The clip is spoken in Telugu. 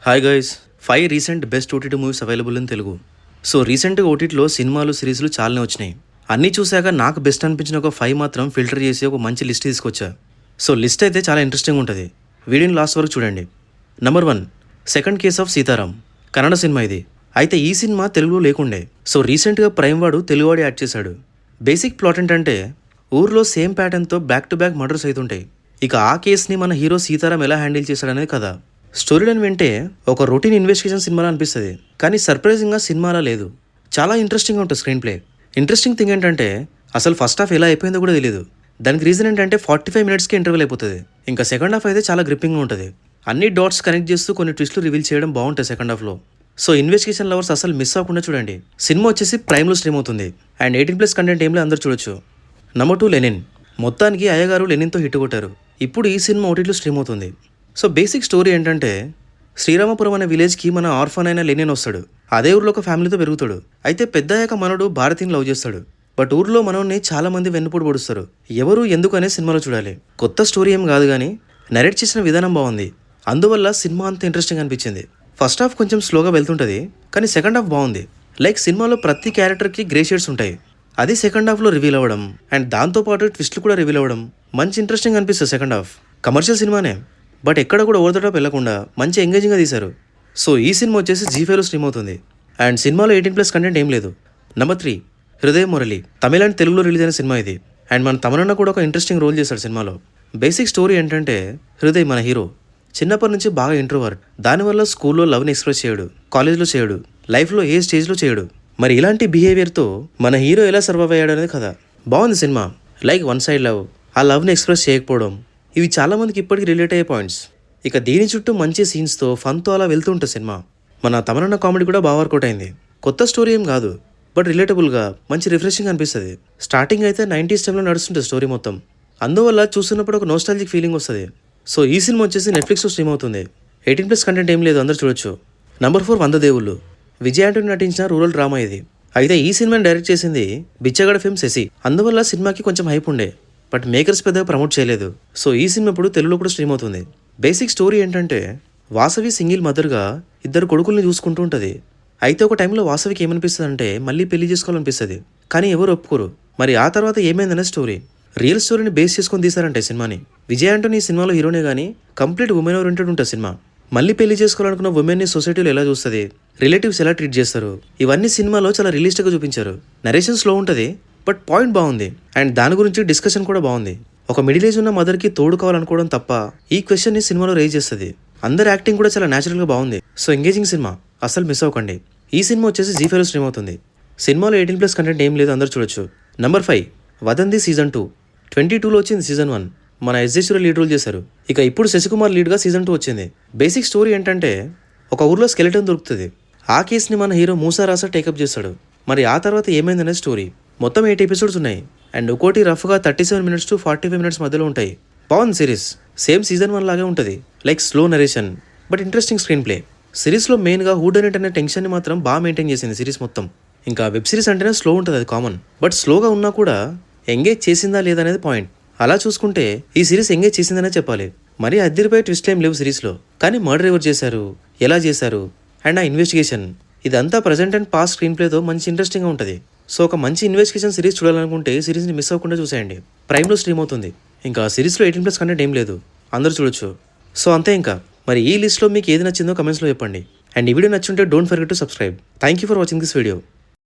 Hi guys, 5 recent best OTT movies available in Telugu. So రీసెంట్గా ఓటీటీలో సినిమాలు సిరీస్లు చాలానే వచ్చినాయి. అన్నీ చూశాక నాకు బెస్ట్ అనిపించిన ఒక 5 మాత్రం ఫిల్టర్ చేసి ఒక మంచి లిస్ట్ తీసుకొచ్చా. సో లిస్ట్ అయితే చాలా ఇంట్రెస్టింగ్ ఉంటుంది. వీడియోని లాస్ట్ వరకు చూడండి. Number 1, second case of Sitaram. Kannada cinema ఇది. అయితే ఈ సినిమా తెలుగులో లేకుండే. సో రీసెంట్గా ప్రైమ్ వాడు తెలుగువాడి యాడ్ చేశాడు. బేసిక్ ప్లాట్ ఏంటంటే ఊర్లో సేమ్ ప్యాటర్న్తో బ్యాక్ టు బ్యాక్ మర్డర్స్ అవుతుంటాయి. ఇక ఆ కేసుని మన హీరో సీతారాం ఎలా హ్యాండిల్ చేశాడనేది కథ. స్టోరీలను వింటే ఒక రొటీన్ ఇన్వెస్టిగేషన్ సినిమాలా అనిపిస్తుంది, కానీ సర్ప్రైజింగ్గా సినిమాలా లేదు. చాలా ఇంట్రెస్టింగ్గా ఉంటుంది స్క్రీన్ ప్లే. ఇంట్రెస్టింగ్ థింగ్ ఏంటంటే అసలు ఫస్ట్ హాఫ్ ఎలా అయిపోయిందో కూడా తెలియదు. దానికి రీజన్ ఏంటంటే 45 మినిట్స్కి ఇంటర్వెల్ అయిపోతుంది. ఇంకా సెకండ్ హాఫ్ అయితే చాలా గ్రిప్పింగ్గా ఉంటుంది. అన్ని డాట్స్ కనెక్ట్ చేస్తూ కొన్ని ట్విస్ట్లు రివీల్ చేయడం బాగుంటుంది సెకండ్ హాఫ్లో. సో ఇన్వెస్టిగేషన్ లవర్స్ అసలు మిస్ అవ్వకుండా చూడండి. సినిమా వచ్చేసి ప్రైమ్లో స్ట్రీమ్ అవుతుంది అండ్ 18+ కంటెంట్ ఏమిలో అందరూ చూడొచ్చు. Number 2, Lenin. మొత్తానికి అయ్యగారు లెనిన్తో హిట్ కొట్టారు. ఇప్పుడు ఈ సినిమా ఓటీటీలో స్ట్రీమ్ అవుతుంది. సో బేసిక్ స్టోరీ ఏంటంటే శ్రీరామపురం అనే విలేజ్కి మన ఆర్ఫన్ అయిన లెనిన్ వస్తాడు. అదే ఊర్లో ఒక ఫ్యామిలీతో పెరుగుతాడు. అయితే పెద్దయ్యాక మనోడు భారతిని లవ్ చేస్తాడు. బట్ ఊర్లో మనోడిని చాలా మంది వెన్నుపోటు పొడుస్తారు. ఎవరు ఎందుకు అనే సినిమాలో చూడాలి. కొత్త స్టోరీ ఏం కాదు, కానీ నరేట్ చేసిన విధానం బాగుంది. అందువల్ల సినిమా అంత ఇంట్రెస్టింగ్ అనిపించింది. ఫస్ట్ హాఫ్ కొంచెం స్లోగా వెళ్తుంటుంది, కానీ సెకండ్ హాఫ్ బాగుంది. లైక్ సినిమాలో ప్రతి క్యారెక్టర్కి గ్రే షేడ్స్ ఉంటాయి. అది సెకండ్ హాఫ్లో రివీల్ అవ్వడం అండ్ దాంతోపాటు ట్విస్ట్లు కూడా రివీల్ అవ్వడం మంచి ఇంట్రెస్టింగ్ అనిపిస్తుంది. సెకండ్ హాఫ్ కమర్షియల్ సినిమానే, బట్ ఎక్కడ కూడా ఓవర్ ద టాప్ వెళ్లకుండా మంచి ఎంగేజింగ్గా తీశారు. సో ఈ సినిమా వచ్చేసి జీ5లో స్ట్రీమ్ అవుతుంది అండ్ సినిమాలో 18+ కంటెంట్ ఏం లేదు. నెంబర్ 3, హృదయ మురళి. తమిళ అండ్ తెలుగులో రిలీజ్ అయిన సినిమా ఇది. అండ్ మన తమనన్న కూడా ఒక ఇంట్రెస్టింగ్ రోల్ చేశాడు సినిమాలో. బేసిక్ స్టోరీ ఏంటంటే హృదయ్ మన హీరో చిన్నప్పటి నుంచి బాగా ఇంట్రోవర్ట్. దానివల్ల స్కూల్లో లవ్ని ఎక్స్ప్రెస్ చేయడు, కాలేజ్లో చేయడు, లైఫ్లో ఏ స్టేజ్లో చేయడు. మరి ఇలాంటి బిహేవియర్తో మన హీరో ఎలా సర్వైవ్ అయ్యాడు అనేది కథ. బాగుంది cinema. Like one side love, ఆ లవ్ని ఎక్స్ప్రెస్ చేయకపోవడం, ఇవి చాలామందికి ఇప్పటికి రిలేట్ అయ్యే పాయింట్స్. ఇక దీని చుట్టూ మంచి సీన్స్తో ఫన్తో అలా వెళ్తుంటుంది సినిమా. మన తమనన్న కామెడీ కూడా బాగా వర్కౌట్ అయింది. కొత్త స్టోరీ ఏం కాదు, బట్ రిలేటబుల్గా మంచి రిఫ్రెషింగ్ అనిపిస్తుంది. స్టార్టింగ్ అయితే 90s టైంలో నడుస్తుంటుంది స్టోరీ మొత్తం. అందువల్ల చూస్తున్నప్పుడు ఒక నోస్టాలజిక్ ఫీలింగ్ వస్తుంది. సో ఈ సినిమా వచ్చేసి నెట్ఫ్లిక్స్లో స్ట్రీమ్ అవుతుంది. 18+ కంటెంట్ ఏం లేదు, అందరూ చూడొచ్చు. నెంబర్ 4, వంద దేవుళ్ళు. విజయ్ ఆంటోనీ నటించిన రూరల్ డ్రామా ఇది. అయితే ఈ సినిమాని డైరెక్ట్ చేసింది బిచ్చగడ ఫిల్మ్ శశి. అందువల్ల సినిమాకి కొంచెం హైప్ ఉండే, బట్ మేకర్స్ పెద్దగా ప్రమోట్ చేయలేదు. సో ఈ సినిమా ఇప్పుడు తెలుగులో కూడా స్ట్రీమ్ అవుతుంది. బేసిక్ స్టోరీ ఏంటంటే వాసవి సింగిల్ మదర్గా 2 కొడుకుల్ని చూసుకుంటూ ఉంటుంది. అయితే ఒక టైంలో వాసవికి ఏమనిపిస్తుంది అంటే మళ్ళీ పెళ్లి చేసుకోవాలనిపిస్తుంది, కానీ ఎవరు ఒప్పుకోరు. మరి ఆ తర్వాత ఏమైందనే స్టోరీ. రియల్ స్టోరీని బేస్ చేసుకొని తీశారంటే సినిమాని. విజయ్ ఆంటోనీ ఈ సినిమాలో హీరోనే కానీ కంప్లీట్ ఉమెన్ ఓరియంటెడ్ ఉంటుంది సినిమా. మళ్ళీ పెళ్లి చేసుకోవాలనుకున్న ఉమెన్ని సొసైటీలో ఎలా చూస్తుంది, రిలేటివ్స్ ఎలా ట్రీట్ చేస్తారు, ఇవన్నీ సినిమాలో చాలా రియలిస్టిక్గా చూపించారు. నరేషన్ స్లో ఉంటుంది, బట్ పాయింట్ బాగుంది అండ్ దాని గురించి డిస్కషన్ కూడా బాగుంది. ఒక మిడిల్ ఏజ్ ఉన్న మదర్కి తోడు కావాలనుకోవడం తప్ప ఈ క్వశ్చన్ని సినిమాలో రేజ్ చేస్తుంది. అందరి యాక్టింగ్ కూడా చాలా న్యాచురల్గా బాగుంది. సో ఎంగేజింగ్ సినిమా, అస్సలు మిస్ అవ్వకండి. ఈ సినిమా వచ్చేసి జీ5లో స్ట్రీమ్ అవుతుంది. సినిమాలో 18+ కంటెంట్ ఏం లేదు, అందరూ చూడొచ్చు. Number 5, వదంతి season 2. 22లో వచ్చింది సీజన్ 1. మన ఎస్జేశ్వరి లీడ్ రోల్ చేశారు. ఇక ఇప్పుడు శశికుమార్ లీడ్గా సీజన్ 2 వచ్చింది. బేసిక్ స్టోరీ ఏంటంటే ఒక ఊర్లో స్కెలిటన్ దొరుకుతుంది. ఆ కేసుని మన హీరో మూసా రాసా టేకప్ చేస్తాడు. మరి ఆ తర్వాత ఏమైందనే స్టోరీ. మొత్తం 8 ఎపిసోడ్స్ ఉన్నాయి అండ్ ఒక్కోటి రఫ్గా 37 మినిట్స్ టు 45 మినిట్స్ మధ్యలో ఉంటాయి. బాగుంది సిరీస్. సేమ్ సీజన్ 1 లాగే ఉంటుంది. Like slow narration, but interesting screen play. సిరీస్లో మెయిన్గా హూడనెట్ అనే టెన్షన్ని మాత్రం బాగా మెయింటైన్ చేసింది సిరీస్ మొత్తం. ఇంకా వెబ్ సిరీస్ అంటేనే స్లో ఉంటుంది, అది కామన్. బట్ స్లోగా ఉన్నా కూడా ఎంగేజ్ చేసిందా లేదా అనేది పాయింట్. అలా చూసుకుంటే ఈ సిరీస్ ఎంగేజ్ చేసిందనే చెప్పాలి. మరి అద్దరిపై ట్విస్ట్ ఏం లేవు సిరీస్లో, కానీ మర్డర్ ఎవరు చేశారు, ఎలా చేశారు అండ్ ఆ ఇన్వెస్టిగేషన్, ఇదంతా ప్రజెంట్ అండ్ పాస్ట్ స్క్రీన్ ప్లేతో మంచి ఇంట్రెస్టింగ్గా ఉంటుంది. సో ఒక మంచి ఇన్వెస్టిగేషన్ సిరీస్ చూడాలనుకుంటే సిరీస్ని మిస్ అవ్వకుండా చూసేయండి. ప్రైమ్లో స్ట్రీమ్ అవుతుంది. ఇంకా సిరీస్లో 18+ కంటెంట్ ఏం లేదు, అందరూ చూడొచ్చు. సో అంతే. ఇంకా మరి ఈ లిస్ట్లో మీకు ఏది నచ్చిందో కమెంట్స్లో చెప్పండి. అండ్ ఈ వీడియో నచ్చుంటే don't forget to subscribe. Thank you for watching this video.